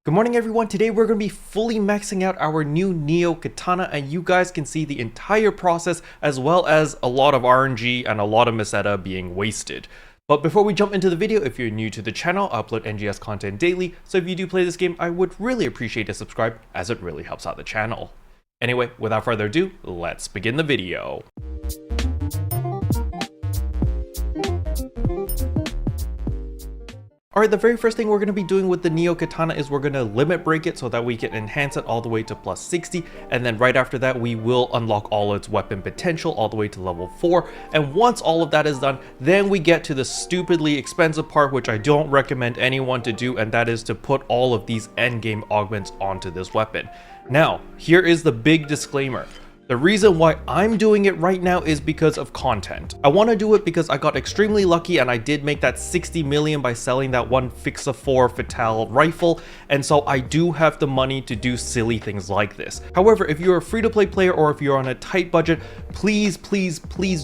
Good morning everyone, today we're going to be fully maxing out our new Neo Katana and you guys can see the entire process as well as a lot of RNG and a lot of Meseta being wasted. But before we jump into the video, if you're new to the channel, I upload NGS content daily, so if you do play this game, I would really appreciate a subscribe as it really helps out the channel. Anyway, without further ado, let's begin the video. Alright, the very first thing we're going to be doing with the Neo Katana is we're going to limit break it so that we can enhance it all the way to plus 60, and then right after that we will unlock all its weapon potential all the way to level 4, and once all of that is done, then we get to the stupidly expensive part which I don't recommend anyone to do, and that is to put all of these endgame augments onto this weapon. Now, here is the big disclaimer. The reason why I'm doing it right now is because of content. I want to do it because I got extremely lucky and I did make that 60 million by selling that one Fixa 4 Fatale rifle, and so I do have the money to do silly things like this. However, if you're a free-to-play player or if you're on a tight budget, please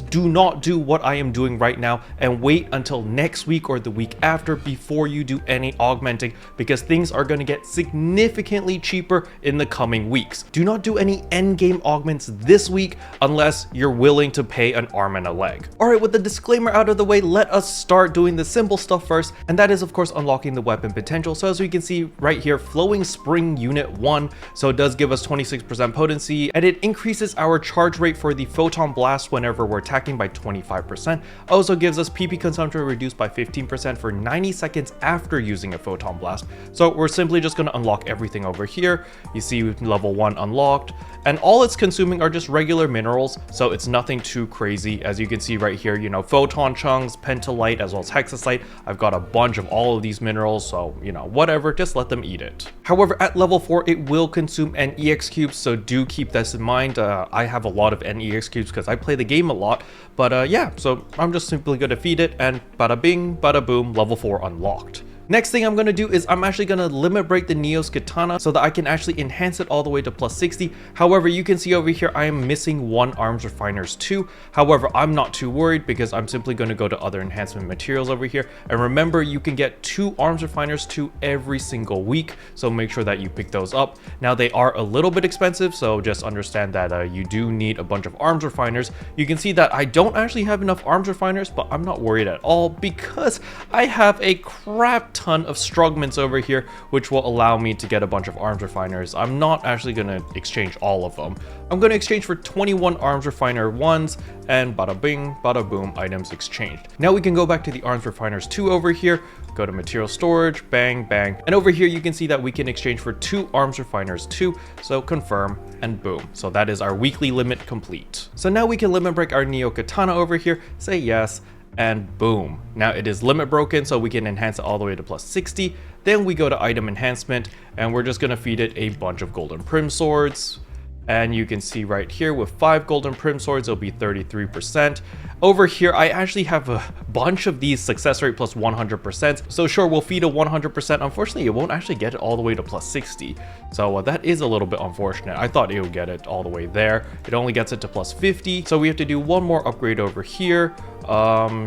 do not do what I am doing right now and wait until next week or the week after before you do any augmenting, because things are going to get significantly cheaper in the coming weeks. Do not do any endgame augments this week unless you're willing to pay an arm and a leg. Alright, with the disclaimer out of the way, let us start doing the simple stuff first, and that is of course unlocking the weapon potential. So as we can see right here, Flowing Spring Unit 1, so it does give us 26% potency, and it increases our charge rate for the Photon Blast whenever we're attacking by 25%. Also gives us PP consumption reduced by 15% for 90 seconds after using a Photon Blast. So we're simply just going to unlock everything over here. You see level 1 unlocked, and all it's consuming are just regular minerals, so it's nothing too crazy. As you can see right here, you know, photon chunks, pentalite, as well as hexacite. I've got a bunch of all of these minerals, so you know, whatever, just let them eat it. However, at level 4 it will consume NEX cubes, so do keep this in mind. I have a lot of NEX cubes because I play the game a lot, but yeah, so I'm just simply going to feed it, and bada bing bada boom, level 4 unlocked. Next thing I'm going to do is I'm actually going to limit break the Neo's Katana so that I can actually enhance it all the way to plus 60. However, you can see over here I am missing one Arms Refiners 2. However, I'm not too worried because I'm simply going to go to other enhancement materials over here. And remember, you can get 2 Arms Refiners 2 every single week, so make sure that you pick those up. Now, they are a little bit expensive, so just understand that you do need a bunch of Arms Refiners. You can see that I don't actually have enough Arms Refiners, but I'm not worried at all because I have a crap ton of Strugments over here, which will allow me to get a bunch of Arms Refiners. I'm not actually going to exchange all of them. I'm going to exchange for 21 Arms Refiner 1s, and bada bing, bada boom, items exchanged. Now we can go back to the Arms Refiners 2 over here, go to material storage, bang, bang, and over here you can see that we can exchange for 2 Arms Refiners 2, so confirm, and boom. So that is our weekly limit complete. So now we can limit break our Neo Katana over here, say yes, and boom. Now it is limit broken, so we can enhance it all the way to plus 60. Then we go to item enhancement, and we're just gonna feed it a bunch of golden prim swords. And you can see right here with 5 golden prim swords, it'll be 33%. Over here, I actually have a bunch of these success rate plus 100%. So sure, we'll feed a 100%. Unfortunately, it won't actually get it all the way to plus 60. So that is a little bit unfortunate. I thought it would get it all the way there. It only gets it to plus 50. So we have to do one more upgrade over here.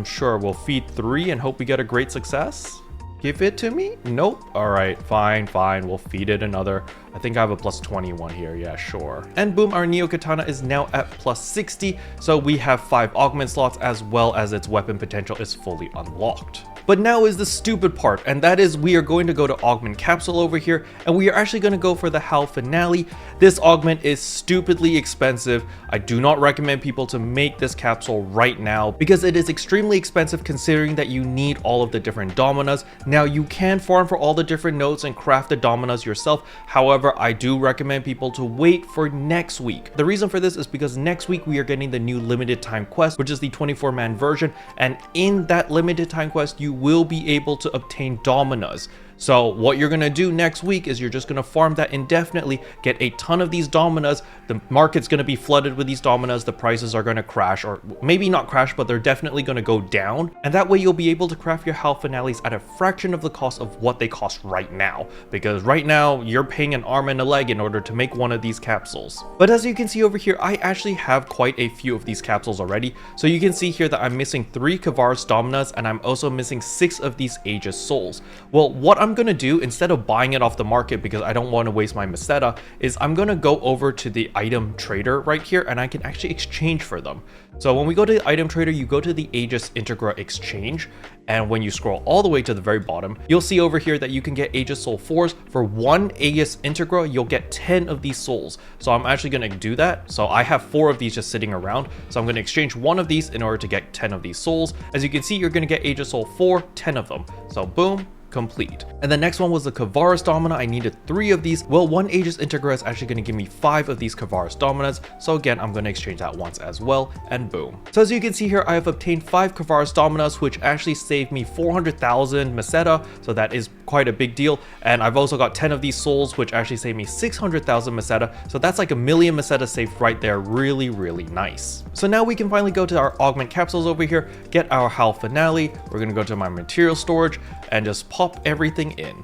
Sure, we'll feed 3 and hope we get a great success. Give it to me? Nope. All right, fine. We'll feed it another. I think I have a plus 21 here. Yeah, sure. And boom, our Neo Katana is now at plus 60. So we have 5 augment slots as well as its weapon potential is fully unlocked. But now is the stupid part, and that is we are going to go to Augment Capsule over here, and we are actually going to go for the HAL Finale. This augment is stupidly expensive. I do not recommend people to make this capsule right now because it is extremely expensive considering that you need all of the different dominas. Now you can farm for all the different nodes and craft the dominas yourself. However, I do recommend people to wait for next week. The reason for this is because next week we are getting the new limited time quest, which is the 24-man version, and in that limited time quest you will be able to obtain dominas. So what you're going to do next week is you're just going to farm that indefinitely, get a ton of these dominas. The market's going to be flooded with these dominas. The prices are going to crash, or maybe not crash, but they're definitely going to go down. And that way you'll be able to craft your HAL Finales at a fraction of the cost of what they cost right now. Because right now you're paying an arm and a leg in order to make one of these capsules. But as you can see over here, I actually have quite a few of these capsules already. So you can see here that I'm missing 3 Kavar's dominas, and I'm also missing 6 of these Aegis souls. Well, what I'm I'm gonna do, instead of buying it off the market because I don't want to waste my Meseta, is I'm gonna go over to the item trader right here and I can actually exchange for them. So when we go to the item trader, you go to the Aegis Integra exchange, and when you scroll all the way to the very bottom, you'll see over here that you can get Aegis Soul 4s. For one Aegis Integra, you'll get 10 of these souls. So I'm actually gonna do that. So I have 4 of these just sitting around. So I'm gonna exchange one of these in order to get 10 of these souls. As you can see, you're gonna get Aegis Soul 4, 10 of them. So boom, complete. And the next one was the Kavaris Domina. I needed 3 of these. Well, one Aegis Integra is actually going to give me 5 of these Kavaris Dominas. So again, I'm going to exchange that once as well, and boom. So as you can see here, I have obtained 5 Kavaris Dominas, which actually saved me 400,000 Meseta. So that is quite a big deal. And I've also got 10 of these souls, which actually saved me 600,000 Meseta. So that's like a million Meseta saved right there. Really, really nice. So now we can finally go to our augment capsules over here, get our HAL Finale. We're going to go to my material storage and just pop everything in.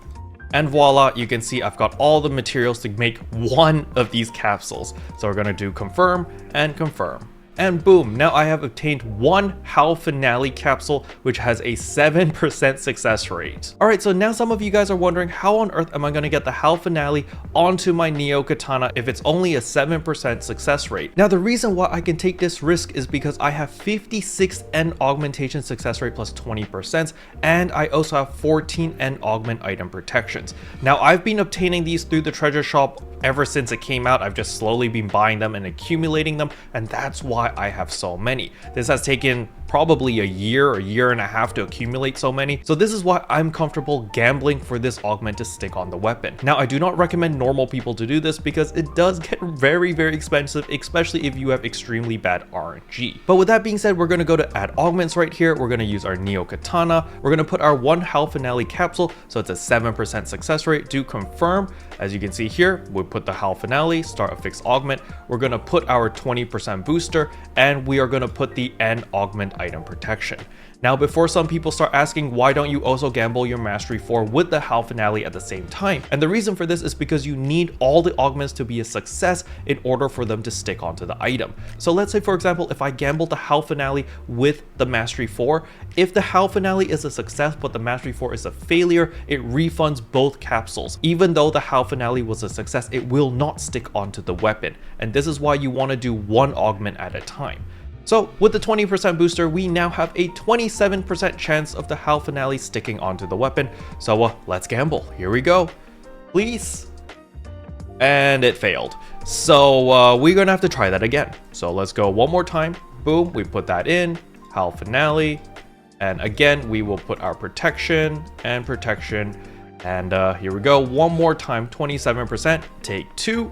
And voila, you can see I've got all the materials to make one of these capsules. So we're gonna do confirm and confirm. And boom, now I have obtained one HAL Finale capsule, which has a 7% success rate. Alright, so now some of you guys are wondering, how on earth am I going to get the HAL Finale onto my Neo Katana if it's only a 7% success rate? Now the reason why I can take this risk is because I have 56 N augmentation success rate plus 20%, and I also have 14 N augment item protections. Now I've been obtaining these through the treasure shop ever since it came out. I've just slowly been buying them and accumulating them, and that's why I have so many. This has taken probably a year and a half to accumulate so many. So this is why I'm comfortable gambling for this augment to stick on the weapon. Now, I do not recommend normal people to do this because it does get very, very expensive, especially if you have extremely bad RNG. But with that being said, we're going to go to add augments right here. We're going to use our Neo Katana. We're going to put our one HAL Finale capsule. So it's a 7% success rate. Do confirm. As you can see here, we put the HAL Finale, start a fixed augment. We're going to put our 20% booster, and we are going to put the N augment item protection. Now, before some people start asking, why don't you also gamble your Mastery 4 with the HAL Finale at the same time? And the reason for this is because you need all the augments to be a success in order for them to stick onto the item. So let's say, for example, if I gamble the HAL Finale with the Mastery 4, if the HAL Finale is a success but the Mastery 4 is a failure, it refunds both capsules. Even though the HAL Finale was a success, it will not stick onto the weapon. And this is why you want to do one augment at a time. So with the 20% booster, we now have a 27% chance of the HAL Finale sticking onto the weapon. So let's gamble. Here we go. Please. And it failed. So we're going to have to try that again. So let's go one more time. Boom, we put that in. HAL Finale. And again, we will put our protection and protection. And here we go. One more time, 27%. Take 2.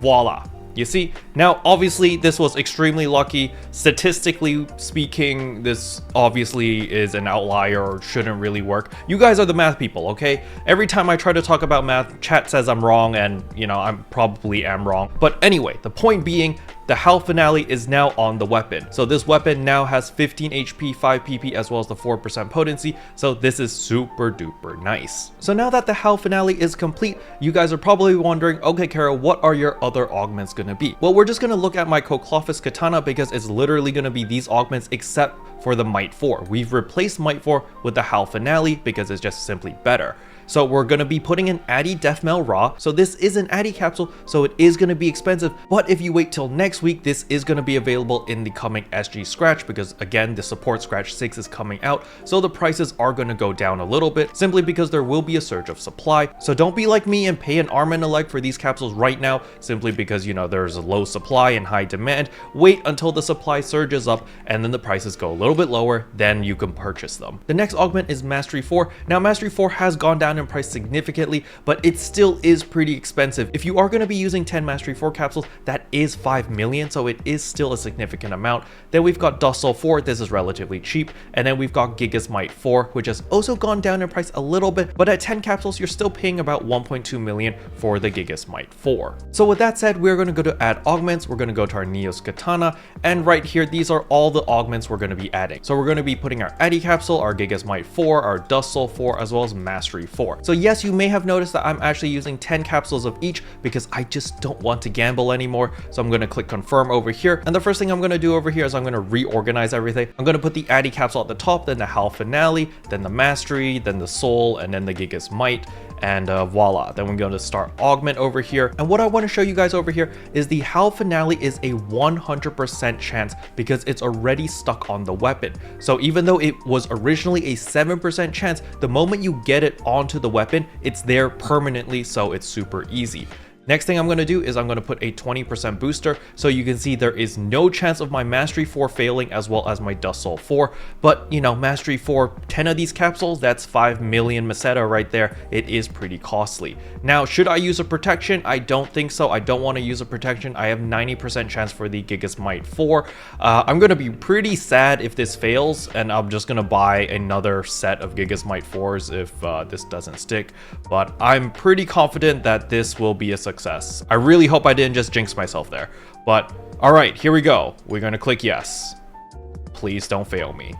Voila. You see, now obviously this was extremely lucky. Statistically speaking, this obviously is an outlier or shouldn't really work. You guys are the math people, okay? Every time I try to talk about math, chat says I'm wrong, and you know, I probably am wrong. But anyway, the point being, the HAL Finale is now on the weapon. So this weapon now has 15 HP, 5 PP, as well as the 4% potency. So this is super duper nice. So now that the HAL Finale is complete, you guys are probably wondering, okay, Kara, what are your other augments gonna be? Well, we're just gonna look at my Koklophis Katana because it's literally gonna be these augments except for the Might 4. We've replaced Might 4 with the HAL Finale because it's just simply better. So we're going to be putting an Addy Deathmail Raw. So this is an Addy capsule, so it is going to be expensive. But if you wait till next week, this is going to be available in the coming SG Scratch because again, the support Scratch 6 is coming out. So the prices are going to go down a little bit simply because there will be a surge of supply. So don't be like me and pay an arm and a leg for these capsules right now simply because, you know, there's a low supply and high demand. Wait until the supply surges up and then the prices go a little bit lower, then you can purchase them. The next augment is Mastery 4. Now Mastery 4 has gone down in price significantly, but it still is pretty expensive. If you are going to be using 10 Mastery 4 capsules, that is 5 million, so it is still a significant amount. Then we've got Dust Soul 4, this is relatively cheap, and then we've got Gigas Might 4, which has also gone down in price a little bit, but at 10 capsules, you're still paying about 1.2 million for the Gigas Might 4. So with that said, we're going to go to add augments, we're going to go to our Neos Katana, and right here, these are all the augments we're going to be adding. So we're going to be putting our Addy capsule, our Gigas Might 4, our Dust Soul 4, as well as Mastery 4. 4. So yes, you may have noticed that I'm actually using 10 capsules of each because I just don't want to gamble anymore. So I'm going to click confirm over here. And the first thing I'm going to do over here is I'm going to reorganize everything. I'm going to put the Addy capsule at the top, then the Hal Finale, then the Mastery, then the Soul, and then the Gigas Might. And voila, then we're going to start Augment over here. And what I want to show you guys over here is the Hal Finale is a 100% chance because it's already stuck on the weapon. So even though it was originally a 7% chance, the moment you get it onto the weapon, it's there permanently, so it's super easy. Next thing I'm going to do is I'm going to put a 20% booster, so you can see there is no chance of my Mastery 4 failing as well as my Dust Soul 4. But you know, Mastery 4, 10 of these capsules, that's 5 million Meseta right there. It is pretty costly. Now, should I use a protection? I don't think so. I don't want to use a protection. I have 90% chance for the Gigas Might 4. I'm going to be pretty sad if this fails, and I'm just going to buy another set of Gigas Might 4s if this doesn't stick. But I'm pretty confident that this will be a success. I really hope I didn't just jinx myself there. But all right, here we go. We're going to click yes. Please don't fail me.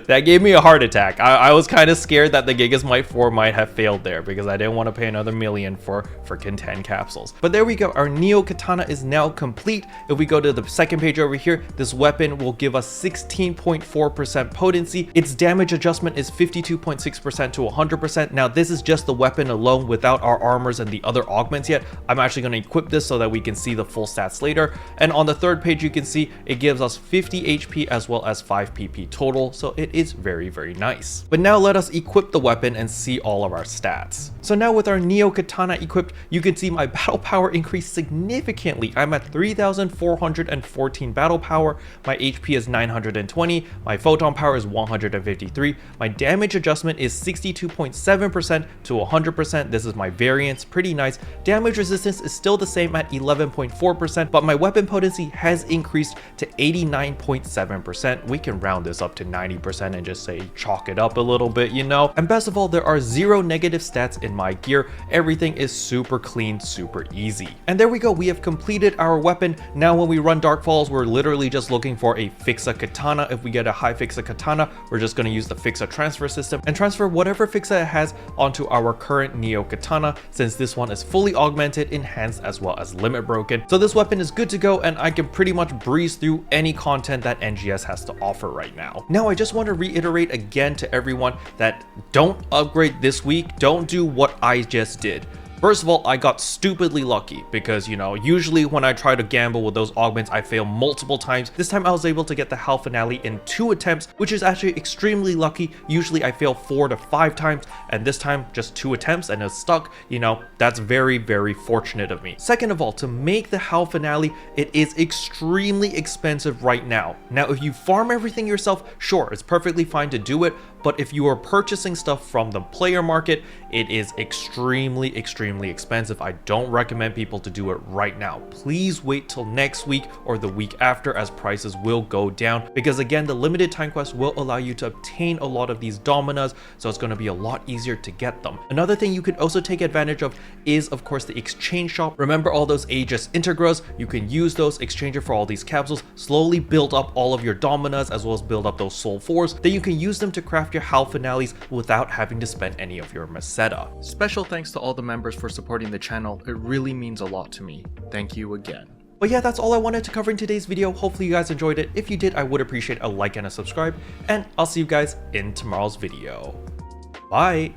That gave me a heart attack. I was kind of scared that the Gigas Might 4 might have failed there because I didn't want to pay another million for freaking 10 capsules. But there we go. Our Neo Katana is now complete. If we go to the second page over here, this weapon will give us 16.4% potency. Its damage adjustment is 52.6% to 100%. Now, this is just the weapon alone without our armors and the other augments yet. I'm actually going to equip this so that we can see the full stats later. And on the third page, you can see it gives us 50 HP as well as 5 PP total. So it is very, very nice. But now let us equip the weapon and see all of our stats. So now with our Neo Katana equipped, you can see my battle power increased significantly. I'm at 3,414 battle power. My HP is 920. My photon power is 153. My damage adjustment is 62.7% to 100%. This is my variance, pretty nice. Damage resistance is still the same at 11.4%, but my weapon potency has increased to 89.7%. We can round this up to 90% and just say chalk it up a little bit, you know. And best of all, there are 0 negative stats in my gear. Everything is super clean, super easy. And there we go, we have completed our weapon. Now when we run Dark Falls, we're literally just looking for a Fixa Katana. If we get a high Fixa Katana, we're just going to use the Fixa transfer system and transfer whatever Fixa it has onto our current Neo Katana, since this one is fully augmented, enhanced, as well as limit broken. So this weapon is good to go, and I can pretty much breeze through any content that NGS has to offer right now. Now I just want to reiterate again to everyone that don't upgrade this week. Don't do what I just did. First of all, I got stupidly lucky because, you know, usually when I try to gamble with those augments, I fail multiple times. This time I was able to get the Hal Finale in 2 attempts, which is actually extremely lucky. Usually I fail 4 to 5 times, and this time just 2 attempts and it's stuck. You know, that's very, very fortunate of me. Second of all, to make the Hal Finale, it is extremely expensive right now. Now, if you farm everything yourself, sure, it's perfectly fine to do it. But if you are purchasing stuff from the player market, it is extremely expensive. I don't recommend people to do it right now. Please wait till next week or the week after, as prices will go down, because again, the limited time quest will allow you to obtain a lot of these dominas, so it's going to be a lot easier to get them. Another thing you could also take advantage of is, of course, the exchange shop. Remember all those Aegis Integras? You can use those, exchange it for all these capsules, slowly build up all of your dominas as well as build up those soul 4s. Then you can use them to craft your Hal Finales without having to spend any of your Meseta. Special thanks to all the members for supporting the channel. It really means a lot to me. Thank you again. But yeah, that's all I wanted to cover in today's video. Hopefully you guys enjoyed it. If you did, I would appreciate a like and a subscribe, and I'll see you guys in tomorrow's video. Bye!